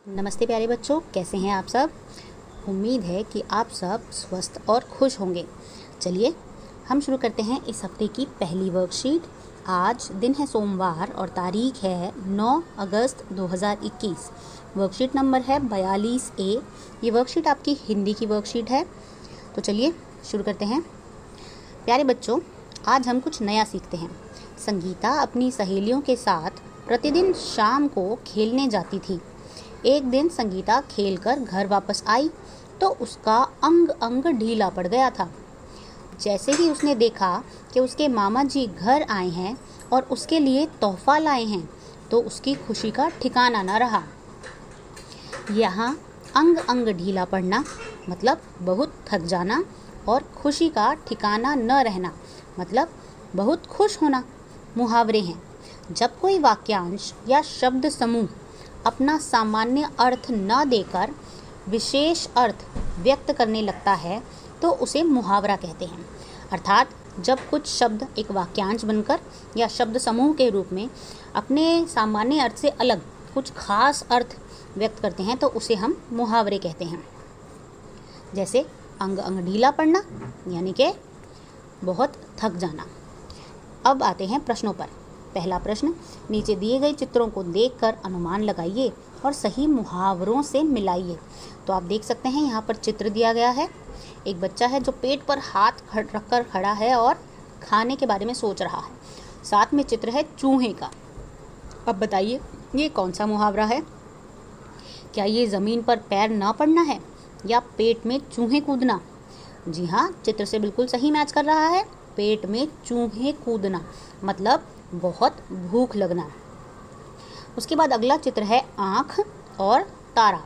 नमस्ते प्यारे बच्चों, कैसे हैं आप सब। उम्मीद है कि आप सब स्वस्थ और खुश होंगे। चलिए हम शुरू करते हैं इस हफ्ते की पहली वर्कशीट। आज दिन है सोमवार और तारीख है 9 अगस्त 2021। वर्कशीट नंबर है 42A। ये वर्कशीट आपकी हिंदी की वर्कशीट है। तो चलिए शुरू करते हैं। प्यारे बच्चों, आज हम कुछ नया सीखते हैं। संगीता अपनी सहेलियों के साथ प्रतिदिन शाम को खेलने जाती थी। एक दिन संगीता खेलकर घर वापस आई तो उसका अंग अंग ढीला पड़ गया था। जैसे ही उसने देखा कि उसके मामा जी घर आए हैं और उसके लिए तोहफा लाए हैं तो उसकी खुशी का ठिकाना न रहा। यहाँ अंग अंग ढीला पड़ना मतलब बहुत थक जाना और खुशी का ठिकाना न रहना मतलब बहुत खुश होना मुहावरे हैं। जब कोई वाक्यांश या शब्द समूह अपना सामान्य अर्थ न देकर विशेष अर्थ व्यक्त करने लगता है तो उसे मुहावरा कहते हैं। अर्थात जब कुछ शब्द एक वाक्यांश बनकर या शब्द समूह के रूप में अपने सामान्य अर्थ से अलग कुछ खास अर्थ व्यक्त करते हैं तो उसे हम मुहावरे कहते हैं। जैसे अंग अंग ढीला पड़ना यानी कि बहुत थक जाना। अब आते हैं प्रश्नों पर। पहला प्रश्न, नीचे दिए गए चित्रों को देखकर अनुमान लगाइए और सही मुहावरों से मिलाइए। तो आप देख सकते हैं यहाँ पर चित्र दिया गया है। एक बच्चा है जो पेट पर हाथ रखकर खड़ा है और खाने के बारे में सोच रहा है। साथ में चित्र है चूहे का। अब बताइए ये कौन सा मुहावरा है। क्या ये ज़मीन पर पैर ना पड़ना है या पेट में चूहे कूदना। जी हाँ, चित्र से बिल्कुल सही मैच कर रहा है। पेट में चूहे कूदना मतलब बहुत भूख लगना। उसके बाद अगला चित्र है आँख और तारा।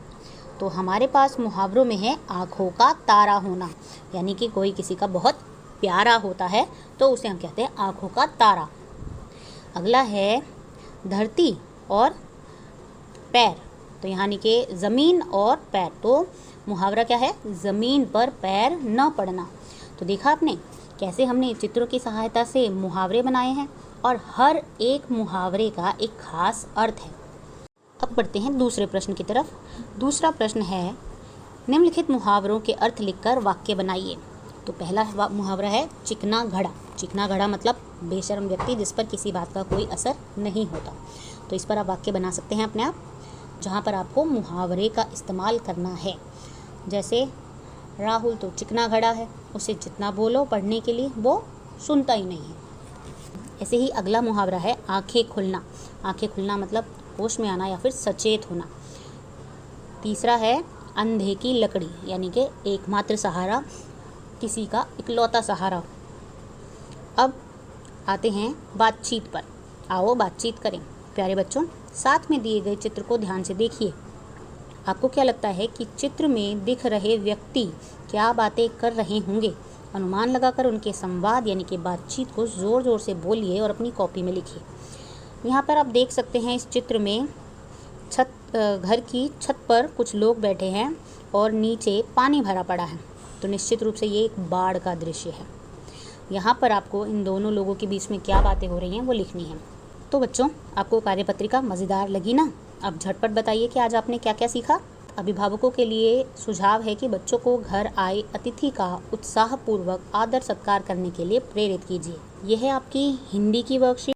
तो हमारे पास मुहावरों में है आँखों का तारा होना, यानी कि कोई किसी का बहुत प्यारा होता है तो उसे हम कहते हैं आँखों का तारा। अगला है धरती और पैर। तो यानी कि ज़मीन और पैर। तो मुहावरा क्या है, ज़मीन पर पैर न पड़ना। तो देखा आपने कैसे हमने चित्रों की सहायता से मुहावरे बनाए हैं और हर एक मुहावरे का एक खास अर्थ है। अब बढ़ते हैं दूसरे प्रश्न की तरफ। दूसरा प्रश्न है निम्नलिखित मुहावरों के अर्थ लिखकर वाक्य बनाइए। तो पहला मुहावरा है चिकना घड़ा। चिकना घड़ा मतलब बेशर्म व्यक्ति जिस पर किसी बात का कोई असर नहीं होता। तो इस पर आप वाक्य बना सकते हैं अपने आप, जहाँ पर आपको मुहावरे का इस्तेमाल करना है। जैसे राहुल तो चिकना घड़ा है, उसे जितना बोलो पढ़ने के लिए वो सुनता ही नहीं है। ऐसे ही अगला मुहावरा है आंखें खुलना। आंखें खुलना मतलब होश में आना या फिर सचेत होना। तीसरा है अंधे की लकड़ी, यानी कि एकमात्र सहारा, किसी का इकलौता सहारा। अब आते हैं बातचीत पर। आओ बातचीत करें। प्यारे बच्चों, साथ में दिए गए चित्र को ध्यान से देखिए। आपको क्या लगता है कि चित्र में दिख रहे व्यक्ति क्या बातें कर रहे होंगे। अनुमान लगाकर उनके संवाद यानी कि बातचीत को ज़ोर ज़ोर से बोलिए और अपनी कॉपी में लिखिए। यहाँ पर आप देख सकते हैं इस चित्र में घर की छत पर कुछ लोग बैठे हैं और नीचे पानी भरा पड़ा है। तो निश्चित रूप से ये एक बाढ़ का दृश्य है। यहाँ पर आपको इन दोनों लोगों के बीच में क्या बातें हो रही हैं वो लिखनी है। तो बच्चों, आपको कार्यपत्रिका मज़ेदार लगी ना। अब झटपट बताइए कि आज आपने क्या क्या सीखा। अभिभावकों के लिए सुझाव है कि बच्चों को घर आए अतिथि का उत्साहपूर्वक आदर सत्कार करने के लिए प्रेरित कीजिए। यह है आपकी हिंदी की वर्कशीट।